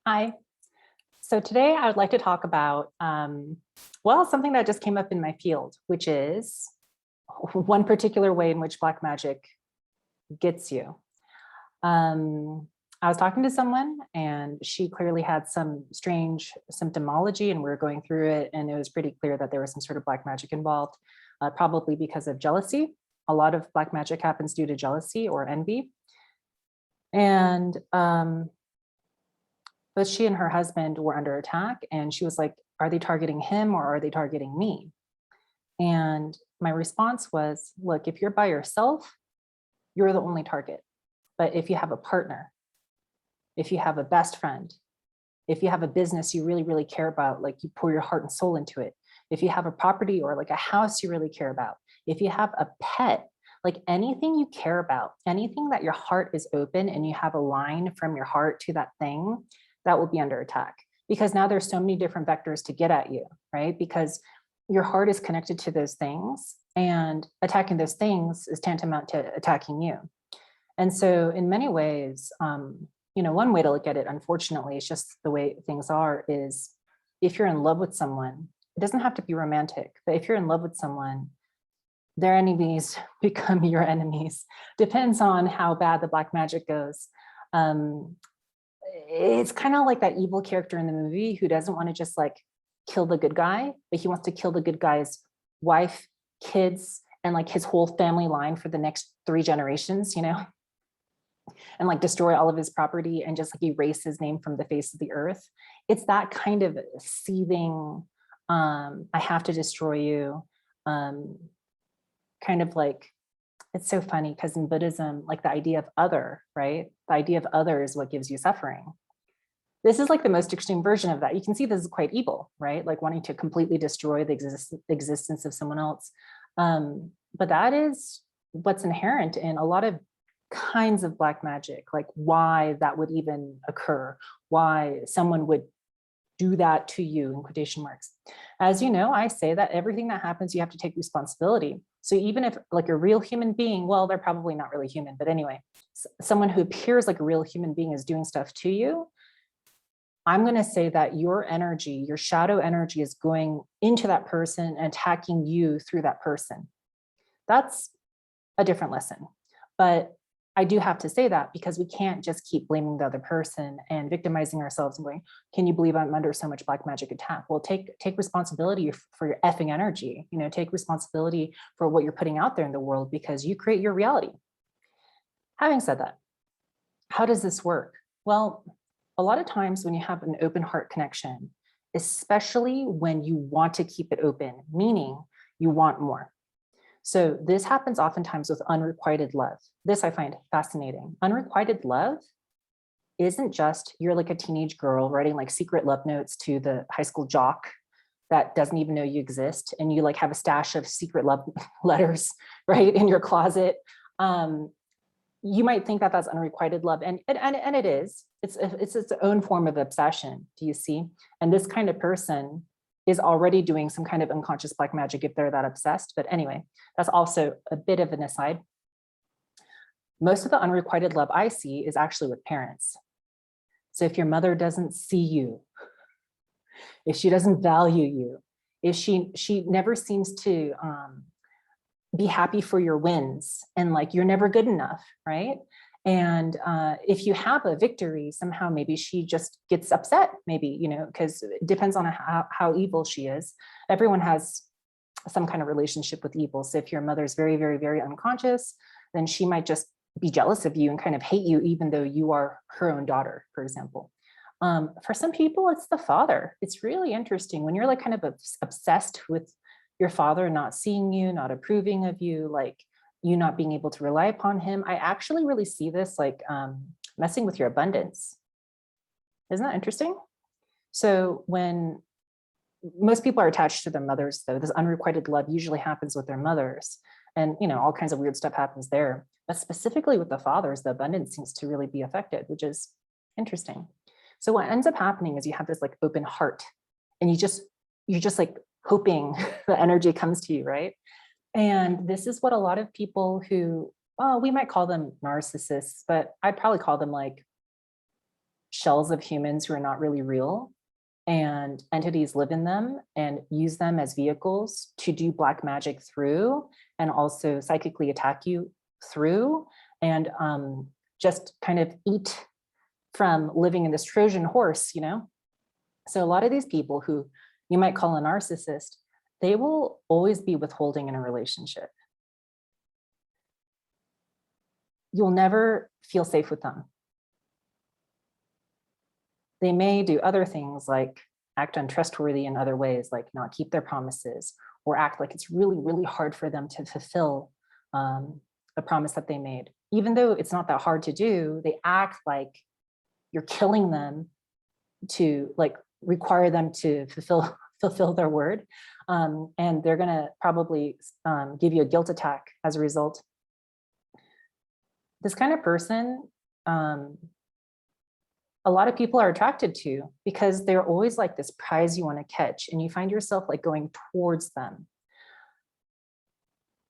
Hi. So today I would like to talk about, well, something that just came up in my field, which is one particular way in which Black magic gets you. I was talking to someone and she clearly had some strange symptomology and we were going through it, and it was pretty clear that there was some sort of Black magic involved, probably because of jealousy. A lot of Black magic happens due to jealousy or envy. And but she and her husband were under attack, and she was like, are they targeting him or are they targeting me? And my response was, look, if you're by yourself, you're the only target. But if you have a partner, if you have a best friend, if you have a business you really, really care about, like you pour your heart and soul into it, if you have a property or like a house you really care about, if you have a pet, like anything you care about, anything that your heart is open and you have a line from your heart to that thing, that will be under attack. Because now there's so many different vectors to get at you, right? Because your heart is connected to those things, and attacking those things is tantamount to attacking you. And so in many ways, one way to look at it, unfortunately, it's just the way things are, is if you're in love with someone, it doesn't have to be romantic, but if you're in love with someone, their enemies become your enemies. Depends on how bad the Black magic goes. It's kind of like that evil character in the movie who doesn't want to just like kill the good guy, but he wants to kill the good guy's wife, kids, and like his whole family line for the next 3 generations, and like destroy all of his property and just like erase his name from the face of the earth. It's that kind of seething, I have to destroy you, kind of like, it's so funny because in Buddhism, like the idea of other, right? The idea of other is what gives you suffering. This is like the most extreme version of that. You can see this is quite evil, right? Like wanting to completely destroy the existence of someone else. But that is what's inherent in a lot of kinds of Black magic, like why that would even occur, why someone would do that to you, in quotation marks. As you know, I say that everything that happens, you have to take responsibility. So even if like a real human being, well, they're probably not really human, but anyway, someone who appears like a real human being is doing stuff to you, I'm going to say that your energy, your shadow energy is going into that person and attacking you through that person. That's a different lesson. But I do have to say that because we can't just keep blaming the other person and victimizing ourselves and going, can you believe I'm under so much Black magic attack? Well, take responsibility for your effing energy, take responsibility for what you're putting out there in the world, because you create your reality. Having said that, how does this work? Well, a lot of times when you have an open heart connection, especially when you want to keep it open, meaning you want more. So this happens oftentimes with unrequited love. This I find fascinating. Unrequited love isn't just you're like a teenage girl writing like secret love notes to the high school jock that doesn't even know you exist, and you like have a stash of secret love letters, right, in your closet. You might think that that's unrequited love, and it is. It's its own form of obsession. Do you see? And this kind of person is already doing some kind of unconscious Black magic if they're that obsessed. But anyway, that's also a bit of an aside. Most of the unrequited love I see is actually with parents. So if your mother doesn't see you, if she doesn't value you, if she never seems to be happy for your wins, and like you're never good enough, right? And if you have a victory, somehow maybe she just gets upset, maybe, because it depends on how evil she is. Everyone has some kind of relationship with evil. So if your mother's very, very, very unconscious, then she might just be jealous of you and kind of hate you, even though you are her own daughter, for example. For some people, it's the father. It's really interesting when you're like kind of obsessed with your father not seeing you, not approving of you, like you not being able to rely upon him. I actually really see this like messing with your abundance. Isn't that interesting? So when most people are attached to their mothers, though, this unrequited love usually happens with their mothers, and all kinds of weird stuff happens there. But specifically with the fathers, the abundance seems to really be affected, which is interesting. So what ends up happening is you have this like open heart, and you're just like hoping the energy comes to you, right? And this is what a lot of people who, well, we might call them narcissists, but I'd probably call them like shells of humans who are not really real, and entities live in them and use them as vehicles to do black magic through, and also psychically attack you through, and just kind of eat from living in this Trojan horse, you know? So a lot of these people who you might call a narcissist, they will always be withholding in a relationship. You'll never feel safe with them. They may do other things like act untrustworthy in other ways, like not keep their promises, or act like it's really, really hard for them to fulfill a promise that they made. Even though it's not that hard to do, they act like you're killing them to like require them to fulfill their word. And they're gonna probably give you a guilt attack as a result. This kind of person, a lot of people are attracted to, because they're always like this prize you want to catch, and you find yourself like going towards them.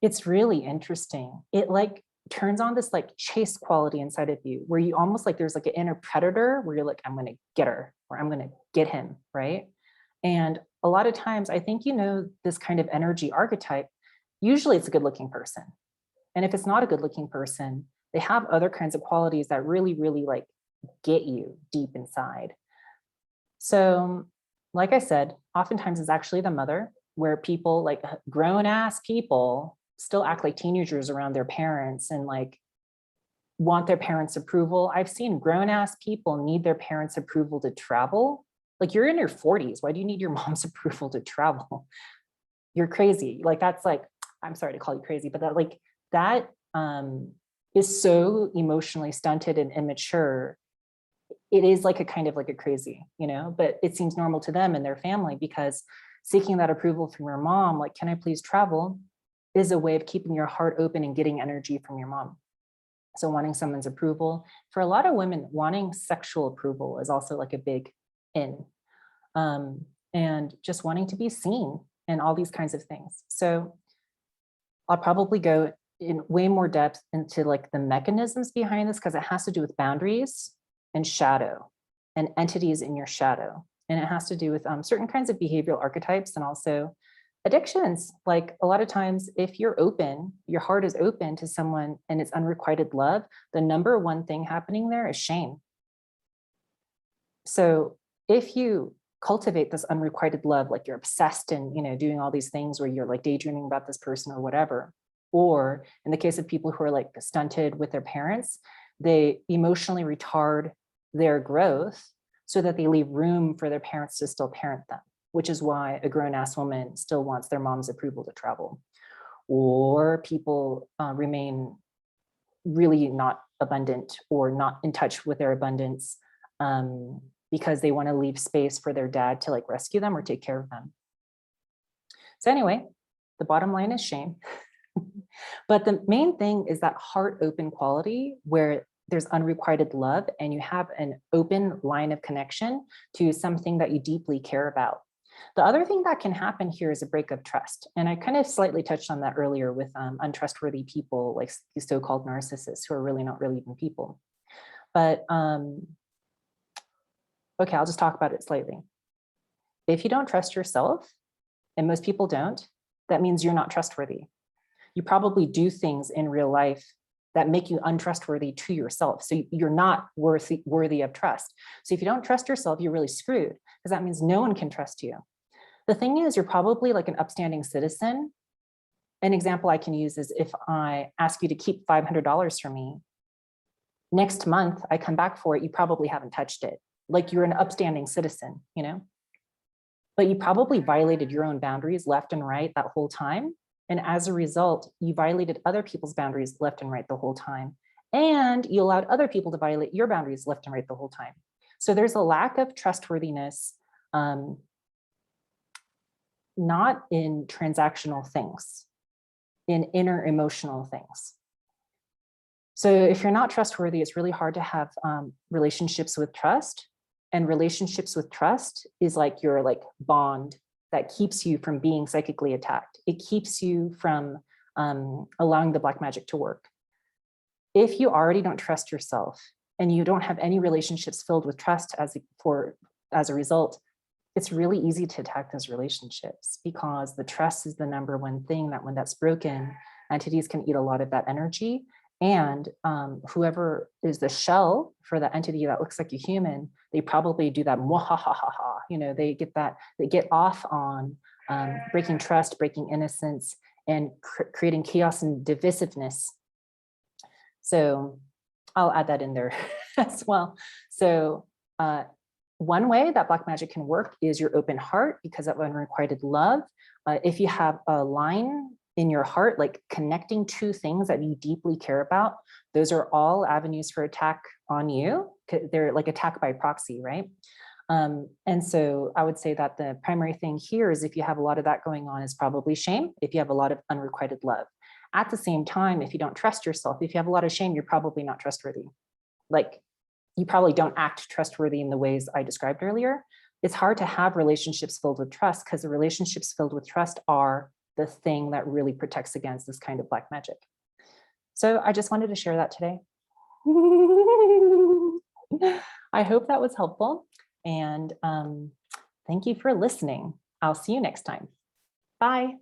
It's really interesting. It like turns on this like chase quality inside of you, where you almost like there's like an inner predator where you're like, I'm going to get her, or I'm going to get him, right? And a lot of times, I think, you know, this kind of energy archetype, usually it's a good looking person. And if it's not a good looking person, they have other kinds of qualities that really, really like get you deep inside. So, like I said, oftentimes it's actually the mother, where people like grown ass people still act like teenagers around their parents and like want their parents' approval. I've seen grown ass people need their parents' approval to travel. Like, you're in your 40s. Why do you need your mom's approval to travel? You're crazy. Like, that's like, I'm sorry to call you crazy, but that like that is so emotionally stunted and immature. It is like a kind of like a crazy, you know, but it seems normal to them and their family, because seeking that approval from your mom, like, can I please travel, is a way of keeping your heart open and getting energy from your mom. So wanting someone's approval. For a lot of women, wanting sexual approval is also like a big in. And just wanting to be seen and all these kinds of things. So I'll probably go in way more depth into like the mechanisms behind this, because it has to do with boundaries and shadow and entities in your shadow. And it has to do with certain kinds of behavioral archetypes, and also addictions. Like, a lot of times, if you're open, your heart is open to someone and it's unrequited love, the number one thing happening there is shame. So if you cultivate this unrequited love, like you're obsessed and, you know, doing all these things where you're like daydreaming about this person or whatever, or in the case of people who are like stunted with their parents, they emotionally retard their growth so that they leave room for their parents to still parent them, which is why a grown-ass woman still wants their mom's approval to travel. Or people remain really not abundant or not in touch with their abundance because they want to leave space for their dad to like rescue them or take care of them. So anyway, the bottom line is shame. But the main thing is that heart open quality, where there's unrequited love and you have an open line of connection to something that you deeply care about. The other thing that can happen here is a break of trust. And I kind of slightly touched on that earlier with untrustworthy people, like these so-called narcissists, who are really not really even people. But okay, I'll just talk about it slightly. If you don't trust yourself, and most people don't, that means you're not trustworthy. You probably do things in real life that make you untrustworthy to yourself. So you're not worthy of trust. So if you don't trust yourself, you're really screwed, because that means no one can trust you. The thing is, you're probably like an upstanding citizen. An example I can use is if I ask you to keep $500 from me, next month I come back for it, you probably haven't touched it. Like, you're an upstanding citizen, you know? But you probably violated your own boundaries left and right that whole time. And as a result, you violated other people's boundaries left and right the whole time. And you allowed other people to violate your boundaries left and right the whole time. So there's a lack of trustworthiness, not in transactional things, in inner emotional things. So if you're not trustworthy, it's really hard to have relationships with trust. And relationships with trust is like your like bond that keeps you from being psychically attacked. It keeps you from allowing the black magic to work. If you already don't trust yourself, and you don't have any relationships filled with trust as a result, it's really easy to attack those relationships, because the trust is the number one thing that when that's broken, entities can eat a lot of that energy. And whoever is the shell for that entity that looks like a human, they probably do that mwahahaha. They get off on breaking trust, breaking innocence, and creating chaos and divisiveness. So I'll add that in there as well. So one way that black magic can work is your open heart, because of unrequited love. If you have a line in your heart, like connecting two things that you deeply care about, those are all avenues for attack on you. They're like attack by proxy, right? And so I would say that the primary thing here is, if you have a lot of that going on, is probably shame. If you have a lot of unrequited love. At the same time, if you don't trust yourself, if you have a lot of shame, you're probably not trustworthy. Like, you probably don't act trustworthy in the ways I described earlier. It's hard to have relationships filled with trust, because the relationships filled with trust are the thing that really protects against this kind of black magic. So I just wanted to share that today. I hope that was helpful. And thank you for listening. I'll see you next time. Bye.